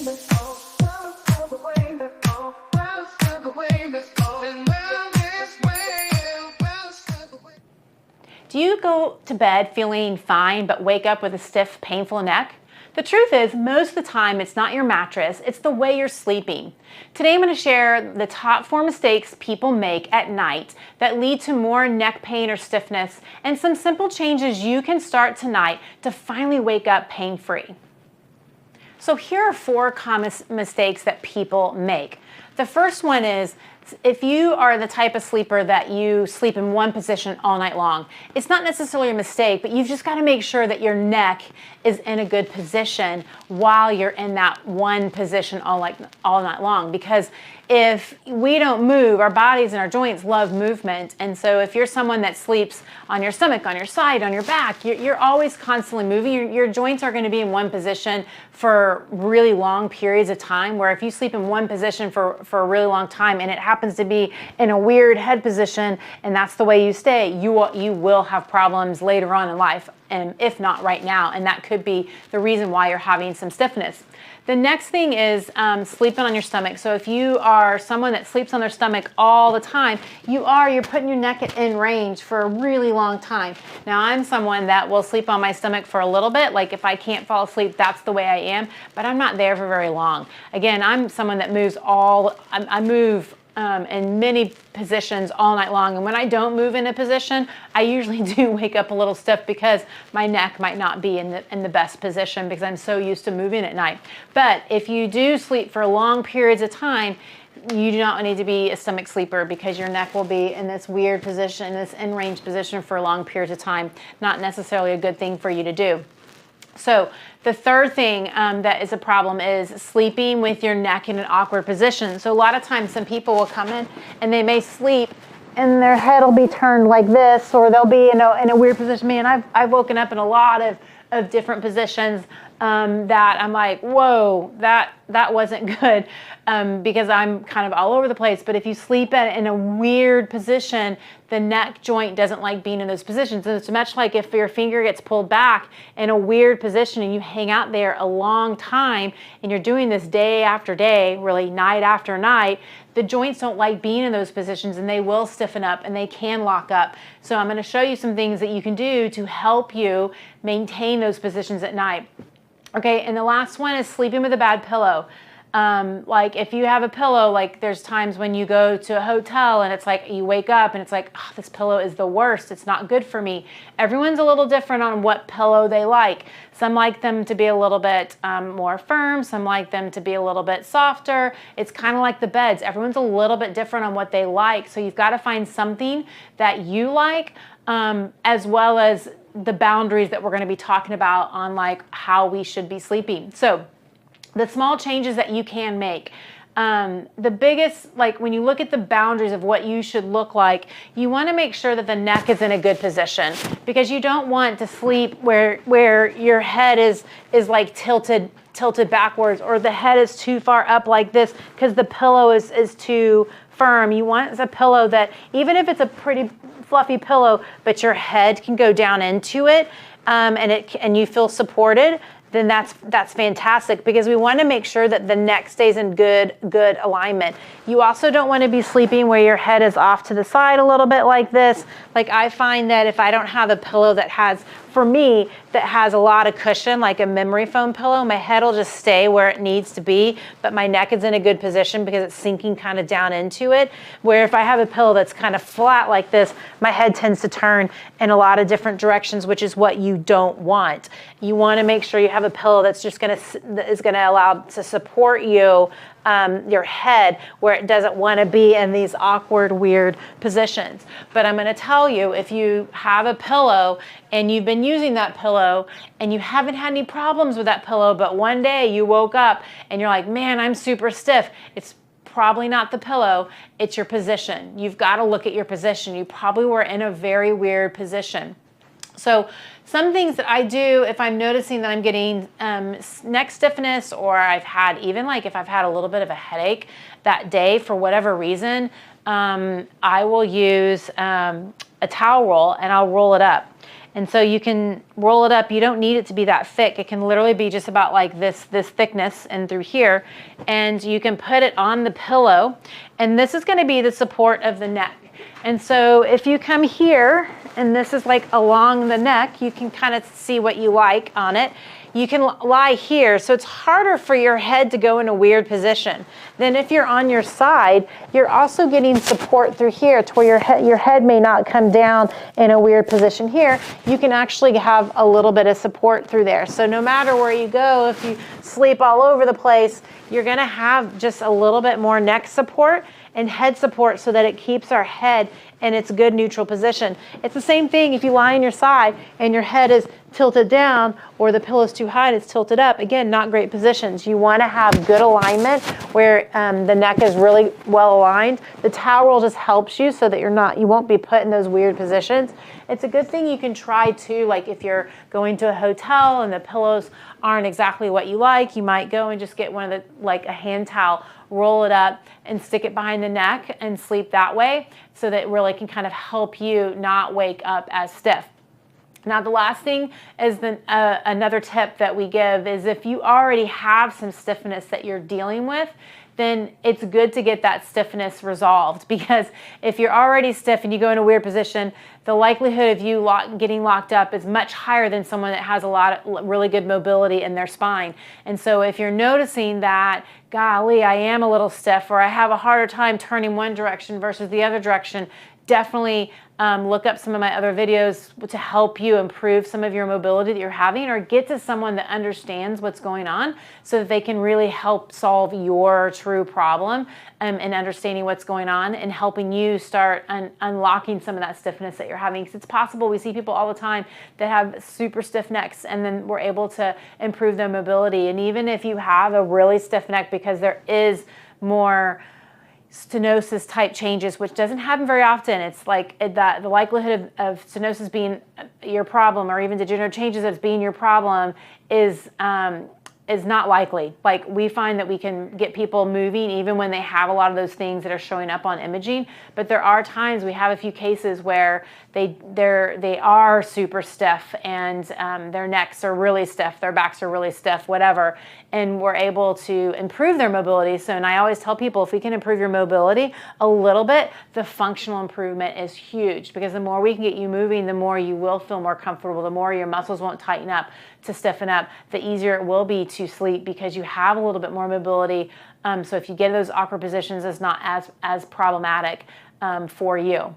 Do you go to bed feeling fine but wake up with a stiff, painful neck? The truth is, most of the time it's not your mattress, it's the way you're sleeping. Today I'm going to share the top 4 mistakes people make at night that lead to more neck pain or stiffness, and some simple changes you can start tonight to finally wake up pain-free. So here are 4 common mistakes that people make. The first one is, if you are the type of sleeper that you sleep in one position all night long, it's not necessarily a mistake, but you've just got to make sure that your neck is in a good position while you're in that one position all night long. Because if we don't move, our bodies and our joints love movement. And so if you're someone that sleeps on your stomach, on your side, on your back, you're always constantly moving. Your joints are going to be in one position for really long periods of time, where if you sleep in one position for a really long time and it happens to be in a weird head position and that's the way you stay, you will have problems later on in life, and if not right now, and that could be the reason why you're having some stiffness. The next thing is sleeping on your stomach. So if you are someone that sleeps on their stomach all the time, you're putting your neck in range for a really long time. Now I'm someone that will sleep on my stomach for a little bit. Like if I can't fall asleep, that's the way I am, but I'm not there for very long. Again, I'm someone that moves I move in many positions all night long. And when I don't move in a position, I usually do wake up a little stiff because my neck might not be in the best position because I'm so used to moving at night. But if you do sleep for long periods of time, you do not need to be a stomach sleeper because your neck will be in this weird position, this in-range position for long periods of time. Not necessarily a good thing for you to do. So the third thing that is a problem is sleeping with your neck in an awkward position. So a lot of times some people will come in and they may sleep and their head will be turned like this, or they'll be in a weird position. Man, I've woken up in a lot of different positions that I'm like, whoa, that wasn't good, because I'm kind of all over the place. But if you sleep in a weird position, the neck joint doesn't like being in those positions. And it's much like if your finger gets pulled back in a weird position and you hang out there a long time and you're doing this day after day, really night after night, the joints don't like being in those positions and they will stiffen up and they can lock up. So I'm going to show you some things that you can do to help you maintain those positions at night. Okay, and the last one is sleeping with a bad pillow. Like if you have a pillow, like there's times when you go to a hotel and it's like you wake up and it's like, oh, this pillow is the worst. It's not good for me. Everyone's a little different on what pillow they like. Some like them to be a little bit more firm. Some like them to be a little bit softer. It's kind of like the beds. Everyone's a little bit different on what they like. So you've got to find something that you like, as well as the boundaries that we're going to be talking about on like how we should be sleeping. So the small changes that you can make. The biggest, like when you look at the boundaries of what you should look like, you want to make sure that the neck is in a good position, because you don't want to sleep where your head is like tilted backwards, or the head is too far up like this because the pillow is too firm. You want a pillow that, even if it's a pretty fluffy pillow, but your head can go down into it, and you feel supported, then that's fantastic, because we want to make sure that the neck stays in good alignment. You also don't want to be sleeping where your head is off to the side a little bit like this. Like I find that if I don't have a pillow that has, for me, that has a lot of cushion, like a memory foam pillow, my head will just stay where it needs to be, but my neck is in a good position because it's sinking kind of down into it. Where if I have a pillow that's kind of flat like this, my head tends to turn in a lot of different directions, which is what you don't want. You want to make sure you have a pillow that's just is going to allow to support you, your head, where it doesn't want to be in these awkward, weird positions. But I'm going to tell you, if you have a pillow and you've been using that pillow and you haven't had any problems with that pillow, but one day you woke up and you're like, man, I'm super stiff, it's probably not the pillow, it's your position. You've got to look at your position. You probably were in a very weird position. So some things that I do if I'm noticing that I'm getting neck stiffness, or I've had, even like if I've had a little bit of a headache that day for whatever reason, I will use a towel roll and I'll roll it up. And so you can roll it up. You don't need it to be that thick. It can literally be just about like this thickness and through here. And you can put it on the pillow. And this is going to be the support of the neck. And so if you come here, and this is like along the neck, you can kind of see what you like on it. You can lie here, so it's harder for your head to go in a weird position. Then if you're on your side, you're also getting support through here to where your head may not come down in a weird position here. You can actually have a little bit of support through there. So no matter where you go, if you sleep all over the place, you're gonna have just a little bit more neck support and head support so that it keeps our head in its good neutral position. It's the same thing if you lie on your side and your head is tilted down or the pillow's too high and it's tilted up. Again, not great positions. You want to have good alignment where the neck is really well aligned. The towel just helps you so that you won't be put in those weird positions. It's a good thing you can try too, like if you're going to a hotel and the pillows aren't exactly what you like, you might go and just get one of the, like a hand towel, roll it up and stick it behind the neck and sleep that way so that it really can kind of help you not wake up as stiff. Now, the last thing is another tip that we give is if you already have some stiffness that you're dealing with, then it's good to get that stiffness resolved, because if you're already stiff and you go in a weird position, the likelihood of you getting locked up is much higher than someone that has a lot of really good mobility in their spine. And so if you're noticing that, golly, I am a little stiff, or I have a harder time turning one direction versus the other direction, definitely look up some of my other videos to help you improve some of your mobility that you're having, or get to someone that understands what's going on so that they can really help solve your true problem and understanding what's going on and helping you start unlocking some of that stiffness that you're having. Because it's possible, we see people all the time that have super stiff necks and then we're able to improve their mobility. And even if you have a really stiff neck, because there is more stenosis type changes, which doesn't happen very often. It's like that the likelihood of stenosis being your problem, or even degenerative changes as being your problem, is not likely. Like, we find that we can get people moving even when they have a lot of those things that are showing up on imaging. But there are times, we have a few cases where they are super stiff and their necks are really stiff, their backs are really stiff, whatever, and we're able to improve their mobility. So, and I always tell people, if we can improve your mobility a little bit, the functional improvement is huge, because the more we can get you moving, the more you will feel more comfortable, the more your muscles won't tighten up to stiffen up, the easier it will be to sleep because you have a little bit more mobility. So if you get in those awkward positions, it's not as problematic for you.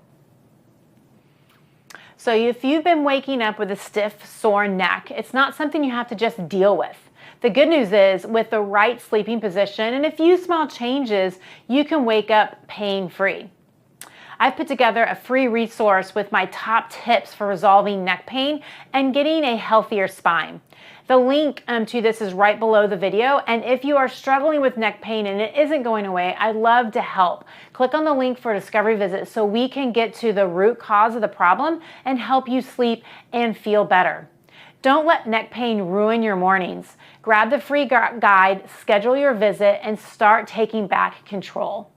So if you've been waking up with a stiff, sore neck, it's not something you have to just deal with. The good news is, with the right sleeping position and a few small changes, you can wake up pain-free. I've put together a free resource with my top tips for resolving neck pain and getting a healthier spine. The link to this is right below the video, and if you are struggling with neck pain and it isn't going away, I'd love to help. Click on the link for a discovery visit so we can get to the root cause of the problem and help you sleep and feel better. Don't let neck pain ruin your mornings. Grab the free guide, schedule your visit, and start taking back control.